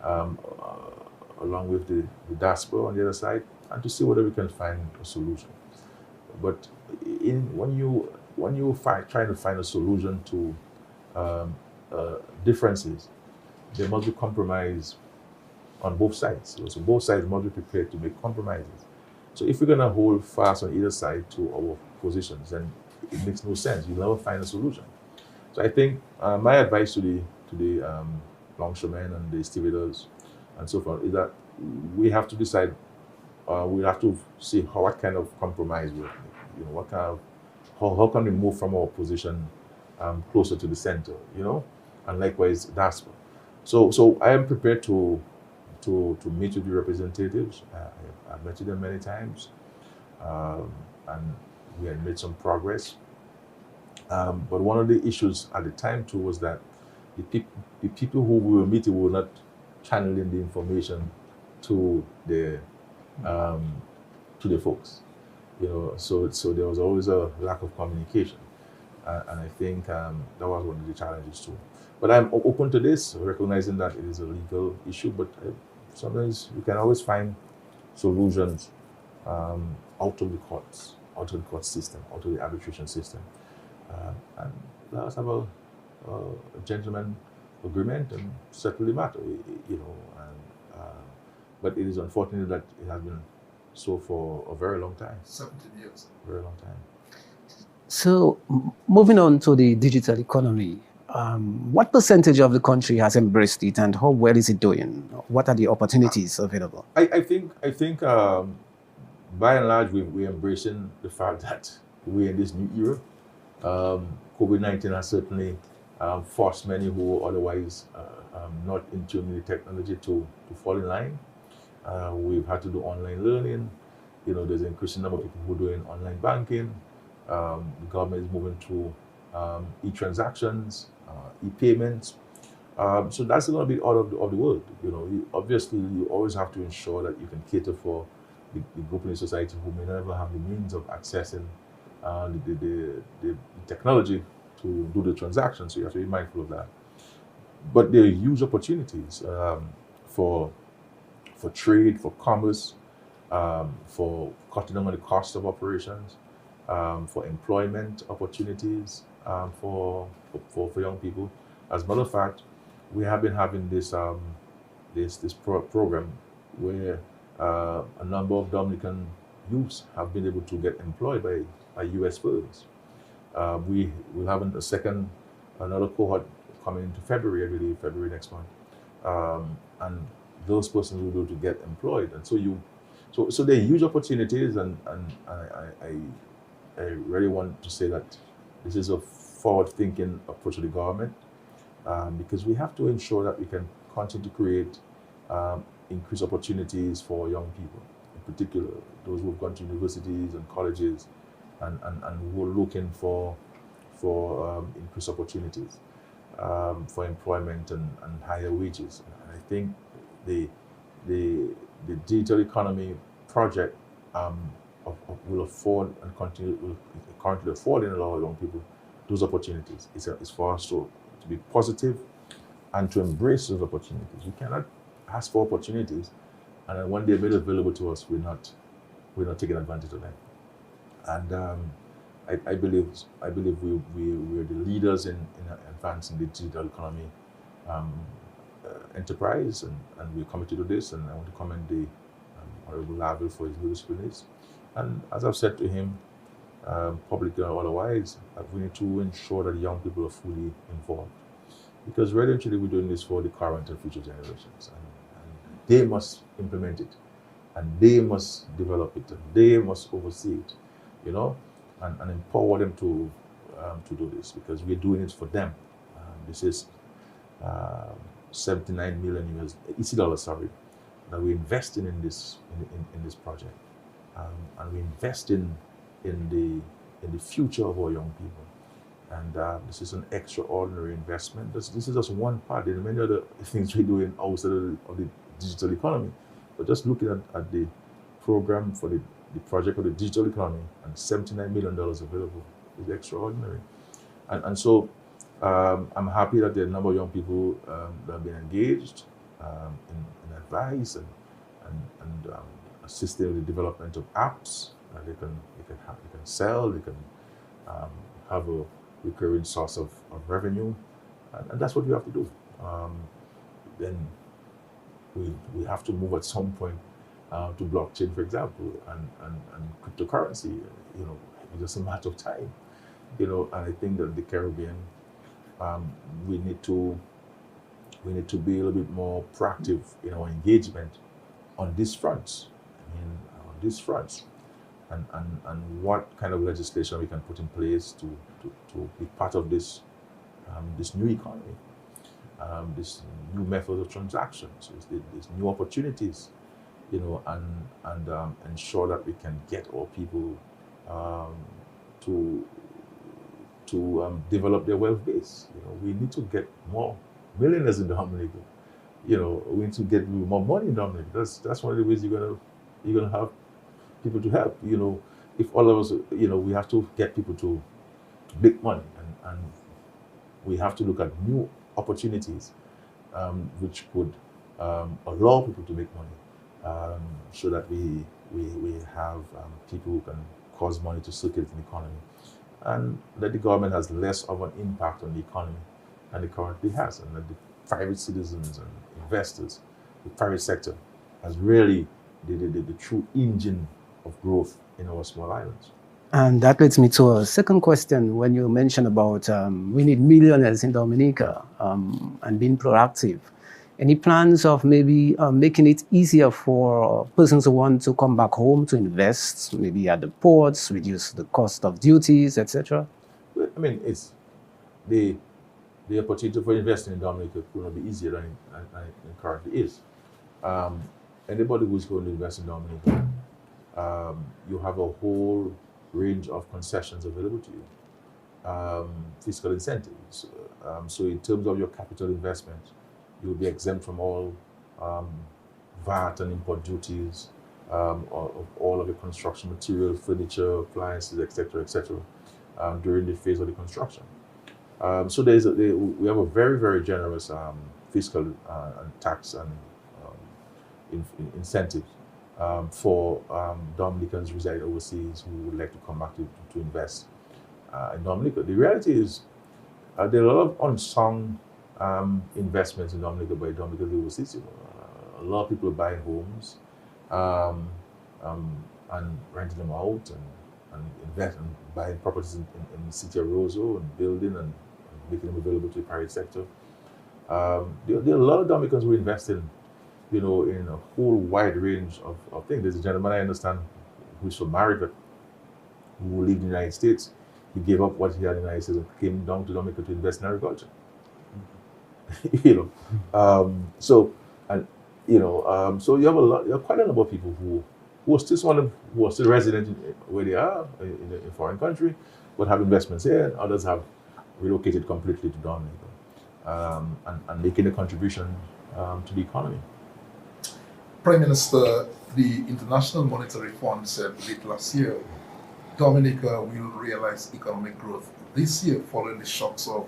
along with the diaspora on the other side, and to see whether we can find a solution. But when you trying to find a solution to differences, there must be compromise on both sides. So both sides must be prepared to make compromises. So if we're going to hold fast on either side to our positions, then it makes no sense. You'll never find a solution. So I think my advice to the longshoremen and the stevedores and so forth, is that we have to decide, we have to see what kind of compromise we make. What kind of, how can we move from our position closer to the center, and likewise diaspora. So I am prepared to meet with the representatives. I've met with them many times, and we had made some progress. But one of the issues at the time too was that the people who we were meeting were not channeling the information to the folks, So there was always a lack of communication, and I think that was one of the challenges too. But I'm open to this, recognizing that it is a legal issue. But sometimes you can always find solutions out of the courts, out of the court system, out of the arbitration system, and let us have a gentleman agreement and settle the matter, but it is unfortunate that it has been so for a very long time. 17 years. Very long time. So, moving on to the digital economy, what percentage of the country has embraced it, and how well is it doing? What are the opportunities available? I think by and large we're embracing the fact that we're in this new era. COVID-19 has certainly forced many who were otherwise not in tune with technology to fall in line. We've had to do online learning. There's an increasing number of people who are doing online banking. The government is moving to e-transactions, e-payments. So that's a little bit out of the world. Obviously, you always have to ensure that you can cater for the group in the society who may never have the means of accessing the technology to do the transaction. So you have to be mindful of that. But there are huge opportunities for trade, for commerce, for cutting down on the cost of operations, for employment opportunities for young people. As a matter of fact, we have been having this program where a number of Dominican youths have been able to get employed by U.S. firms. We will have another cohort coming into February, I believe, February next month, and those persons will be able to get employed. And so there are huge opportunities, and I really want to say that this is a forward-thinking approach to the government, because we have to ensure that we can continue to create increased opportunities for young people, in particular those who have gone to universities and colleges and who are looking for increased opportunities for employment and higher wages. And I think the digital economy project will afford and will currently affording a lot of young people those opportunities. It's for us to be positive and to embrace those opportunities. We cannot ask for opportunities and then when they're made available to us, we're not taking advantage of them. And I believe we're the leaders in advancing the digital economy enterprise, and we're committed to this. And I want to commend the Honorable Laville for his leadership in this. And as I've said to him, publicly or otherwise, we need to ensure that young people are fully involved, because really and truly we're doing this for the current and future generations, and they must implement it, and they must develop it, and they must oversee it, and empower them to do this, because we're doing it for them. This is 79 million EC dollars, that we're investing in this project, and we invest in the future of our young people. And this is an extraordinary investment. This is just one part. There are many other things we're doing outside of the digital economy. But just looking at the program for the project of the digital economy and $79 million available is extraordinary. And so I'm happy that there are a number of young people that have been engaged in advice and assisting with the development of apps that they can sell, they can have a recurring source of revenue, and that's what we have to do. Then we have to move at some point to blockchain, for example, and cryptocurrency. It's just a matter of time. And I think that the Caribbean, we need to we need to be a little bit more proactive in our engagement on these fronts. On these fronts, and what kind of legislation we can put in place to be part of this this new economy, this new method of transactions, these new opportunities, and ensure that we can get our people to develop their wealth base. We need to get more millionaires in Dominica. We need to get more money in Dominica. That's one of the ways you're gonna have people to help. If all of us, we have to get people to make money, and we have to look at new opportunities which could allow people to make money, so that we have people who can cause money to circulate in the economy, and that the government has less of an impact on the economy than it currently has, and that the private citizens and investors, the private sector, has really the true engine of growth in our small islands. And that leads me to a second question. When you mentioned about we need millionaires in Dominica and being proactive, any plans of maybe making it easier for persons who want to come back home to invest, maybe at the ports, reduce the cost of duties, etc.? I mean, it's the opportunity for investing in Dominica could not be easier than it currently is. Anybody who's going to invest in Dominica, you have a whole range of concessions available to you, fiscal incentives. So in terms of your capital investment, you'll be exempt from all VAT and import duties, of all of your construction material, furniture, appliances, etc., during the phase of the construction. So we have a very, very generous fiscal and tax and incentives for Dominicans residing overseas who would like to come back to invest in Dominica. The reality is there are a lot of unsung investments in Dominica by Dominicans overseas. A lot of people are buying homes and renting them out and invest and buying properties in the city of Roseau and building and making them available to the private sector. There are a lot of Dominicans who invest in a whole wide range of things. There's a gentleman I understand who's from America, who lived in the United States. He gave up what he had in the United States and came down to Dominica to invest in agriculture. So you have quite a number of people who are still resident where they are in a foreign country, but have investments here, and others have relocated completely to Dominica and making a contribution to the economy. Prime Minister, the International Monetary Fund said late last year, Dominica will realize economic growth this year following the shocks of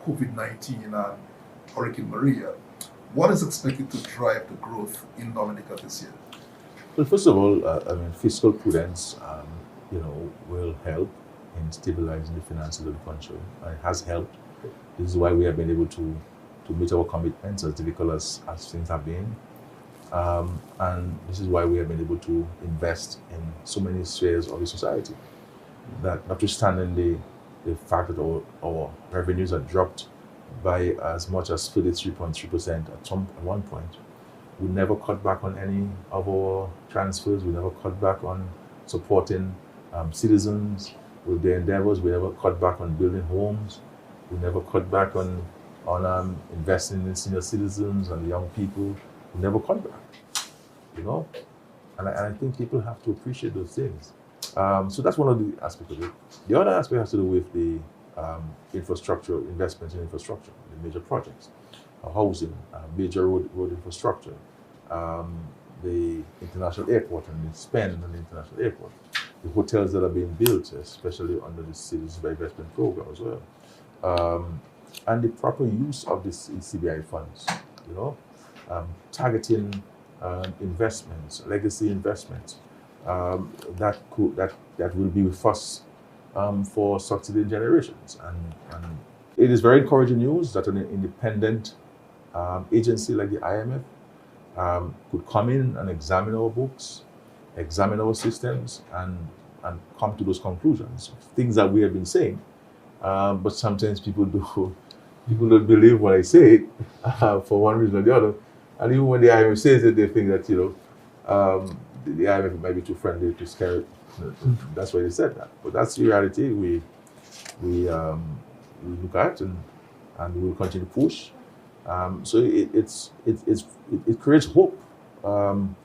COVID-19 and Hurricane Maria. What is expected to drive the growth in Dominica this year? Well, first of all, fiscal prudence, will help in stabilizing the finances of the country. It has helped. This is why we have been able to meet our commitments, as difficult as things have been. And this is why we have been able to invest in so many spheres of the society. That notwithstanding the fact that our revenues are dropped by as much as 33.3% at one point, we never cut back on any of our transfers. We never cut back on supporting citizens with their endeavors. We never cut back on building homes. We never cut back on investing in senior citizens and young people. We never cut back, and I think people have to appreciate those things. So that's one of the aspects of it. The other aspect has to do with the infrastructure, investments in infrastructure, the major projects, housing, major road infrastructure, the international airport and the spend on the international airport, the hotels that are being built, especially under the Citizens by Investment Program as well, and the proper use of the CBI funds, targeting investments, legacy investments that will be with us for succeeding generations. And it is very encouraging news that an independent agency like the IMF could come in and examine our books, examine our systems, and come to those conclusions. Things that we have been saying, but sometimes people do People don't believe when I say it for one reason or the other. And even when the IMF says it, they think that, the IMF might be too friendly to Skerrit. That's why they said that. But that's the reality we look at, and we will continue to push. So it creates hope. One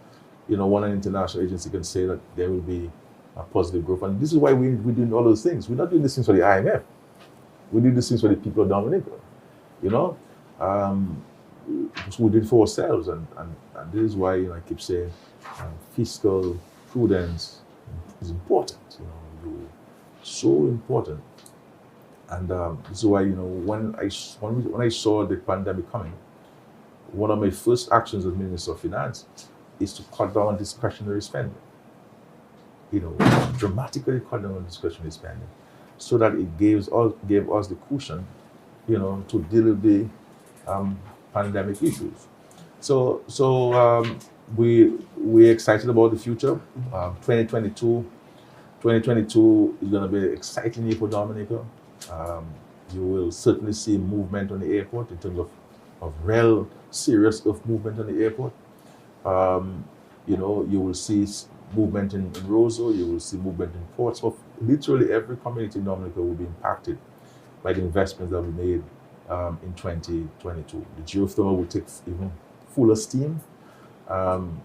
international agency can say that there will be a positive growth. And this is why we're doing all those things. We're not doing these things for the IMF. We do these things for the people of Dominica. So we did it for ourselves. And this is why I keep saying fiscal prudence is important. So important. And this is why, when I saw the pandemic coming, one of my first actions as Minister of Finance is to cut down on discretionary spending. Dramatically cut down on discretionary spending, so that it gave us the cushion, to deal with the pandemic issues. So we're excited about the future. 2022 is going to be an exciting year for Dominica. You will certainly see movement on the airport in terms of real serious movement on the airport. You will see movement in Roosevelt, you will see movement in Portsmouth. Literally every community in Dominica will be impacted by the investments that we made in 2022. The geothermal will take even fuller steam, in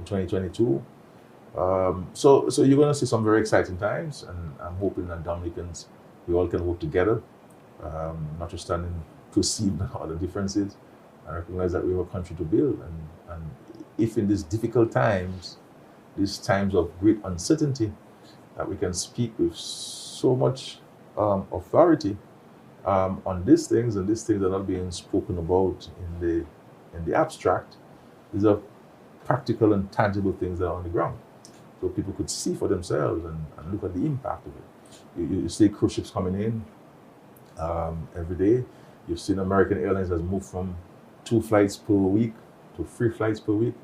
2022. So you're going to see some very exciting times, and I'm hoping that Dominicans, we all can work together, notwithstanding perceived other differences, and recognize that we have a country to build. And if in these difficult times, these times of great uncertainty, that we can speak with so much authority on these things, and these things are not being spoken about in the abstract. These are practical and tangible things that are on the ground, so people could see for themselves and look at the impact of it. You see cruise ships coming in every day. You've seen American Airlines has moved from 2 flights per week to 3 flights per week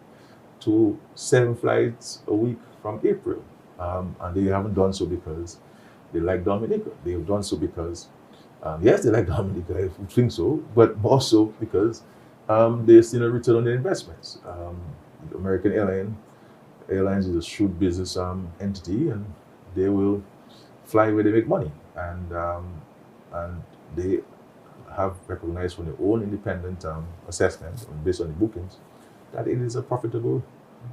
to 7 flights a week from April. And they haven't done so because they like Dominica. They've done so because, yes, they like Dominica, I think so, but also because they've seen a return on their investments. American Airlines is a shrewd business entity, and they will fly where they make money. And they have recognized from their own independent assessment, based on the bookings, that it is a profitable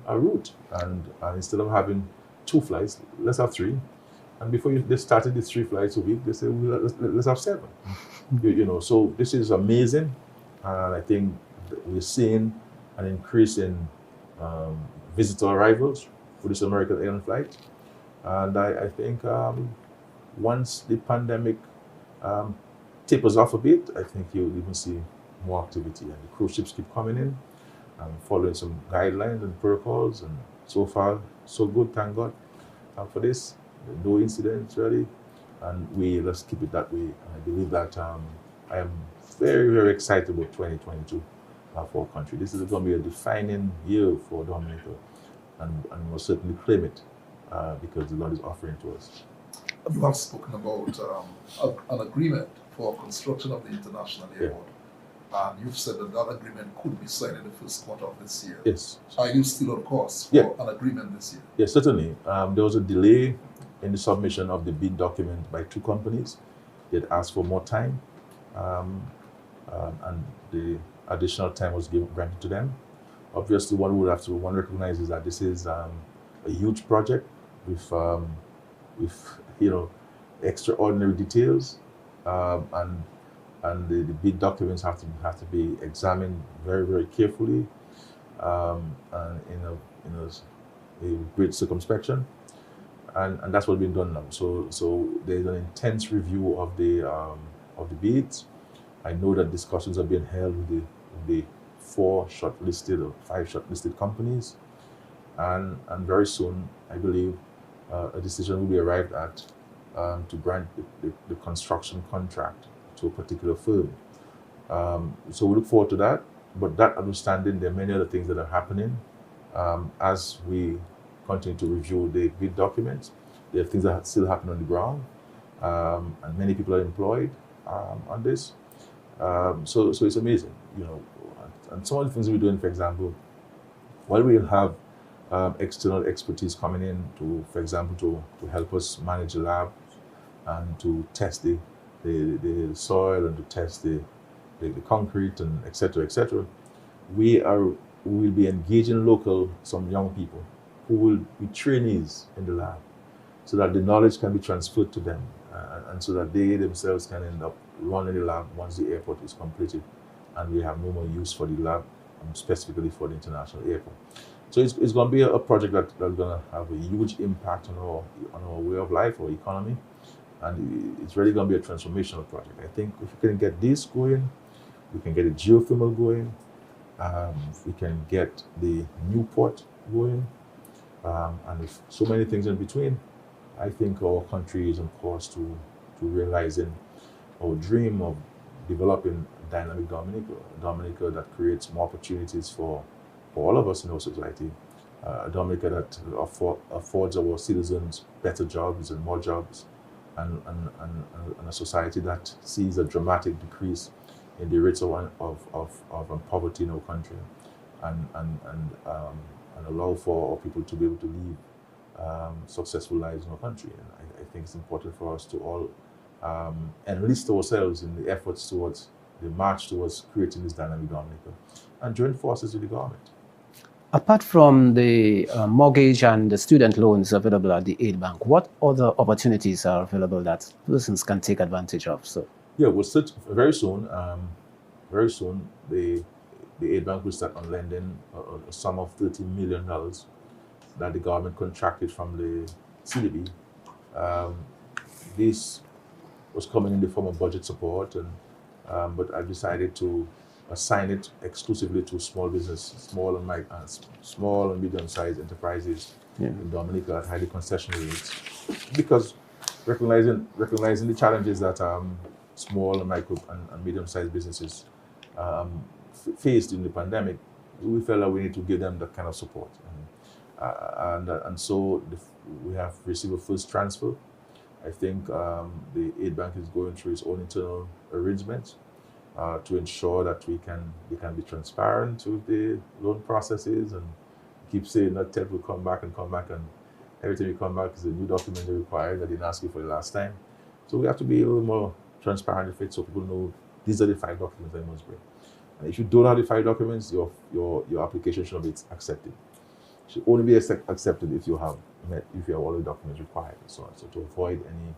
route. And instead of having 2 flights, let's have 3. And before they started the 3 flights a week, they said, well, let's have 7. So this is amazing. And I think we're seeing an increase in visitor arrivals for this American Airlines flight. And I think once the pandemic tapers off a bit, I think you'll even see more activity. And the cruise ships keep coming in, following some guidelines and protocols. And so far, so good, thank God for this. No incidents really. And let's keep it that way. And I believe that I am very, very excited about 2022 for our country. This is going to be a defining year for Dominica. And we'll certainly claim it because the Lord is offering to us. You have spoken about an agreement for construction of the international airport. And you've said that agreement could be signed in the first quarter of this year. Yes. Are you still on course for an agreement this year? Yes, certainly. There was a delay in the submission of the bid document by 2 companies. They had asked for more time, and the additional time was granted to them. Obviously, one recognizes that this is a huge project with extraordinary details, and the bid documents have to be examined very, very carefully, and in a great circumspection, and that's what's been done now. So there's an intense review of the bids. I know that discussions are being held with the 4 shortlisted or 5 shortlisted companies, and very soon, I believe, a decision will be arrived at to grant the construction contract to a particular firm. So we look forward to that. But that understanding, there are many other things that are happening as we continue to review the bid documents. There are things that still happen on the ground, and many people are employed on this. So it's amazing, you know. And some of the things we're doing, for example, while we'll have external expertise coming in to, for example, to help us manage the lab and to test the soil and to test the concrete and et cetera, we will be engaging some young people who will be trainees in the lab so that the knowledge can be transferred to them and so that they themselves can end up running the lab once the airport is completed and we have no more use for the lab, specifically for the international airport. So it's going to be a project that's going to have a huge impact on our way of life, our economy, and it's really going to be a transformational project. I think if we can get this going, we can get a geothermal going, we can get the new port going, and with so many things in between, I think our country is on course to realizing our dream of developing a dynamic Dominica that creates more opportunities for all of us in our society, a Dominica that affords our citizens better jobs and more jobs, and a society that sees a dramatic decrease in the rates of poverty in our country, and allow for our people to be able to live successful lives in our country. And I think it's important for us to all enlist ourselves in the efforts towards the march towards creating this dynamic Dominica and join forces with the government. Apart from the mortgage and the student loans available at the aid bank, what other opportunities are available that persons can take advantage of? So, yeah, we'll start very soon. Very soon, the aid bank will start on lending a sum of $30 million that the government contracted from the CDB. This was coming in the form of budget support, but I decided to assign it exclusively to small business, small and medium-sized enterprises in Dominica at highly concessional rates, because recognizing the challenges that small and micro and medium-sized businesses faced in the pandemic, we felt that we need to give them that kind of support, and so we have received a first transfer. I think the aid bank is going through its own internal arrangements to ensure that we can be transparent with the loan processes and keep saying that TED will come back, and every time you come back is a new document they require that they didn't ask you for the last time. So we have to be a little more transparent with it so people know these are the 5 documents they must bring. And if you don't have the 5 documents, your application should not be accepted. It should only be accepted if you have all the documents required and so on. So to avoid any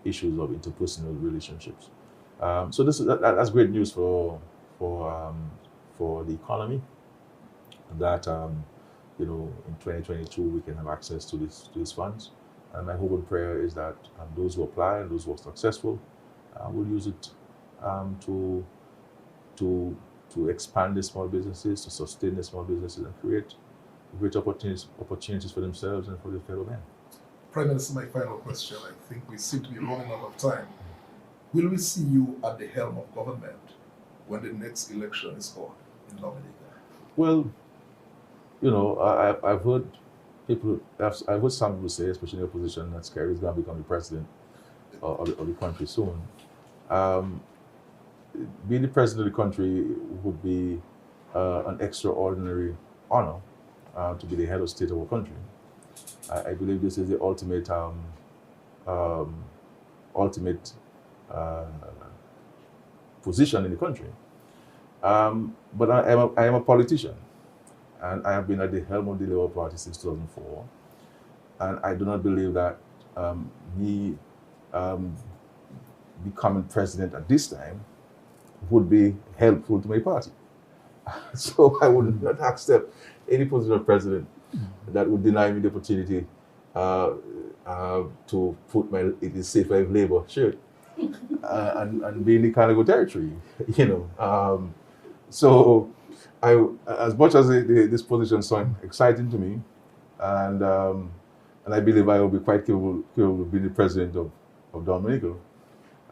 issues of interpersonal relationships. So that's great news for the economy. That in 2022 we can have access to these funds. And my hope and prayer is that those who apply and those who are successful will use it to expand the small businesses, to sustain the small businesses, and create great opportunities for themselves and for their fellow men. Prime Minister, my final question. I think we seem to be running out of time. Will we see you at the helm of government when the next election is called in Dominica? Well, I've heard some people say, especially in the opposition, that Skerrit is going to become the president of the country soon. Being the president of the country would be an extraordinary honor to be the head of state of our country. I believe this is the ultimate position in the country. But I am a politician, and I have been at the helm of the Labour Party since 2004. And I do not believe that me becoming president at this time would be helpful to my party. So I would not accept any position of president that would deny me the opportunity to put my "It is safe life Labour" shirt and be in the Carnival territory, So as much as this position sounds exciting to me, and I believe I will be quite capable of being the president of Dominica,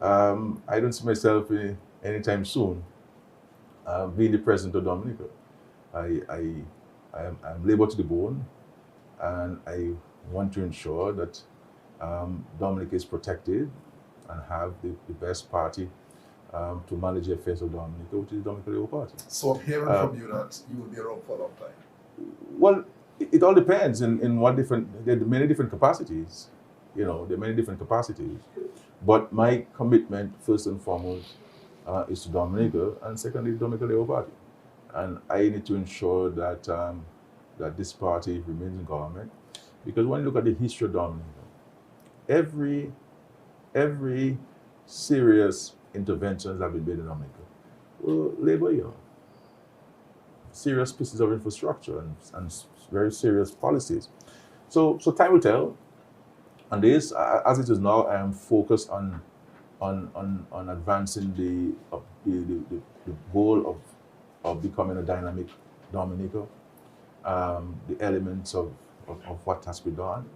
I don't see myself anytime soon being the president of Dominica. I'm Labour to the bone, and I want to ensure that Dominica is protected and have the best party to manage the affairs of Dominica, which is the Dominica Labour Party. So I'm hearing from you that you will be around for a long time. Well, it all depends in what there are many different capacities. There are many different capacities. But my commitment, first and foremost, is to Dominica, and secondly, the Dominica Labour Party. And I need to ensure that that this party remains in government, because when you look at the history of Dominica, every serious interventions that have been made in Dominica were Labour, serious pieces of infrastructure and very serious policies. So time will tell. And this, as it is now, I am focused on advancing the goal of becoming a dynamic Dominica, the elements of what has been done,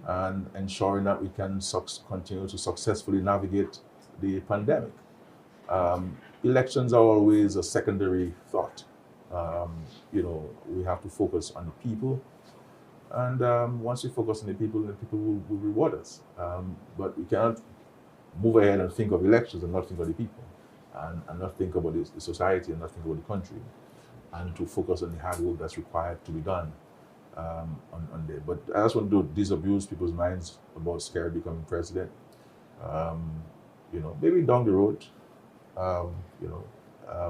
and ensuring that we can continue to successfully navigate the pandemic. Elections are always a secondary thought. We have to focus on the people, and once we focus on the people will reward us. But we cannot move ahead and think of elections and not think of the people, and not think about the society and not think about the country, and to focus on the hard work that's required to be done on there. But I just want to disabuse people's minds about Skerrit becoming president. Maybe down the road,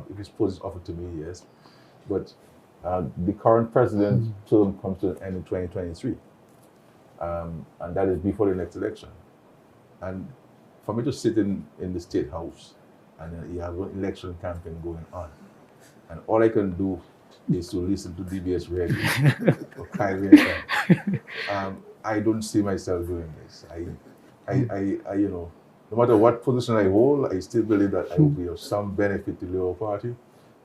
if it's posed offered to me, yes. But the current president's term comes to an end in 2023, and that is before the next election. And for me to sit in the State House, and you have an election campaign going on, and all I can do is to listen to DBS radio or Carnival. I don't see myself doing this. No matter what position I hold, I still believe that I will be of some benefit to the Labour Party,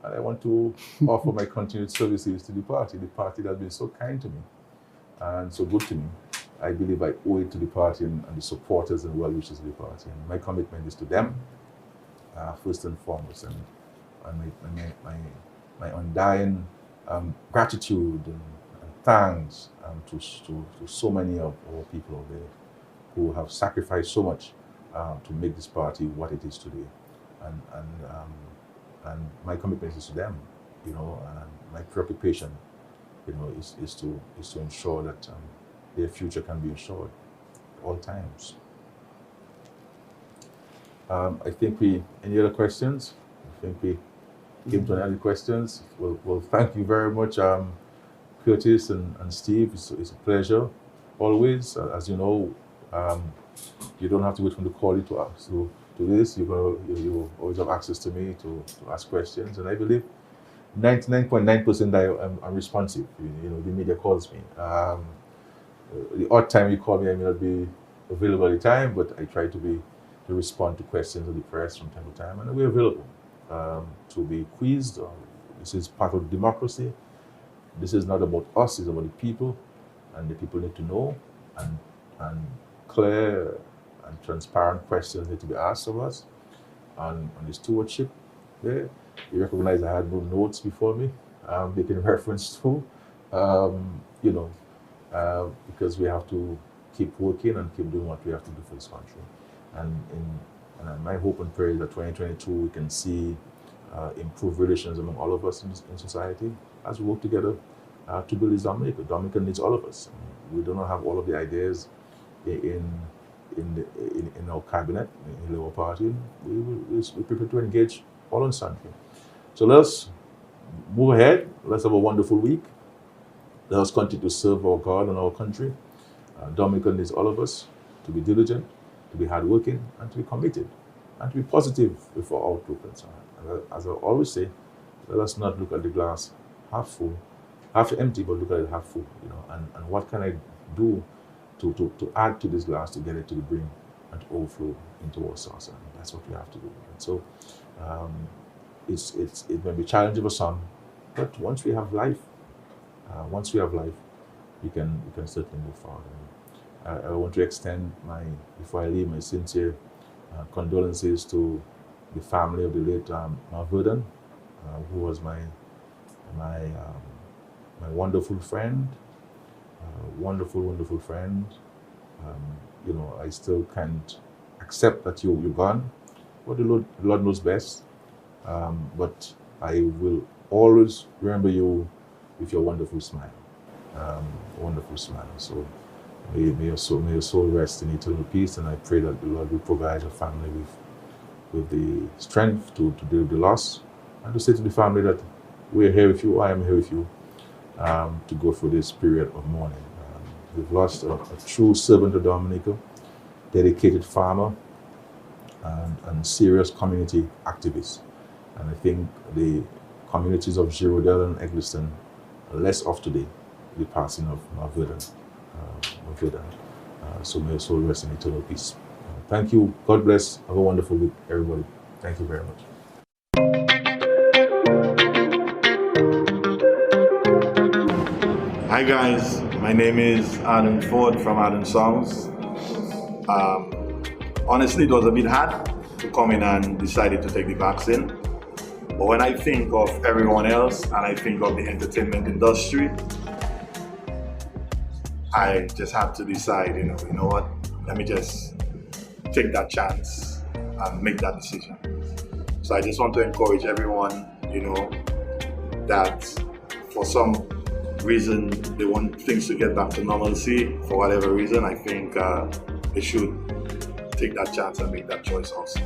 and I want to offer my continued services to the party that's been so kind to me and so good to me. I believe I owe it to the party and the supporters and well-wishers of the party. And my commitment is to them, first and foremost, and my undying gratitude and thanks to so many of our people out there who have sacrificed so much to make this party what it is today. And my commitment is to them, and my preoccupation, is to ensure that their future can be ensured at all times. I think any other questions? I think we came to any other questions. Well, thank you very much, Curtis and Steve. It's a pleasure, always. As you know, you don't have to wait for the call to ask. So to this, you always have access to me to ask questions, and I believe 99.9% I'm responsive. The media calls me. The odd time you call me, I may not be available at the time, but I try to respond to questions of the press from time to time, and we're available to be quizzed. This is part of democracy. This is not about us, it's about the people, and the people need to know, and clear and transparent questions need to be asked of us on the stewardship there. You recognize I had no notes before me, making reference to, because we have to keep working and keep doing what we have to do for this country. And my hope and prayer is that 2022 we can see improved relations among all of us in society as we work together to build this Dominica. Dominica needs all of us. We do not have all of the ideas in our cabinet, in the Labour Party. We prepare to engage all on something. So let's move ahead. Let's have a wonderful week. Let us continue to serve our God and our country. Dominica needs all of us to be diligent, to be hardworking, and to be committed, and to be positive with our outlook and so on. As I always say, let us not look at the glass half full, half empty, but look at it half full. And what can I do to add to this glass to get it to the brim and to overflow into our saucer? And that's what we have to do. And so it may be challenging for some, but once we have life, we can certainly move forward. I want to extend before I leave, my sincere condolences to the family of the late Verdon, who was my wonderful friend, wonderful friend. I still can't accept that you're gone, But the Lord knows best. But I will always remember you with your wonderful smile. Wonderful smile. So may your soul rest in eternal peace, and I pray that the Lord will provide your family with the strength to deal with the loss, and to say to the family that we're here with you, I am here with you, to go through this period of mourning. We've lost a true servant of Dominica, dedicated farmer, and serious community activist. And I think the communities of Girondel and Eggleston are less off today, the passing of Verdun. So may your soul rest in eternal peace. Thank you. God bless. Have a wonderful week, everybody. Thank you very much. Hi guys, my name is Adam Ford from Adam Songs. Honestly, it was a bit hard to come in and decided to take the vaccine. But when I think of everyone else and I think of the entertainment industry, I just had to decide, you know what, let me just take that chance and make that decision. So I just want to encourage everyone, that for some reason they want things to get back to normalcy, for whatever reason, I think they should take that chance and make that choice also.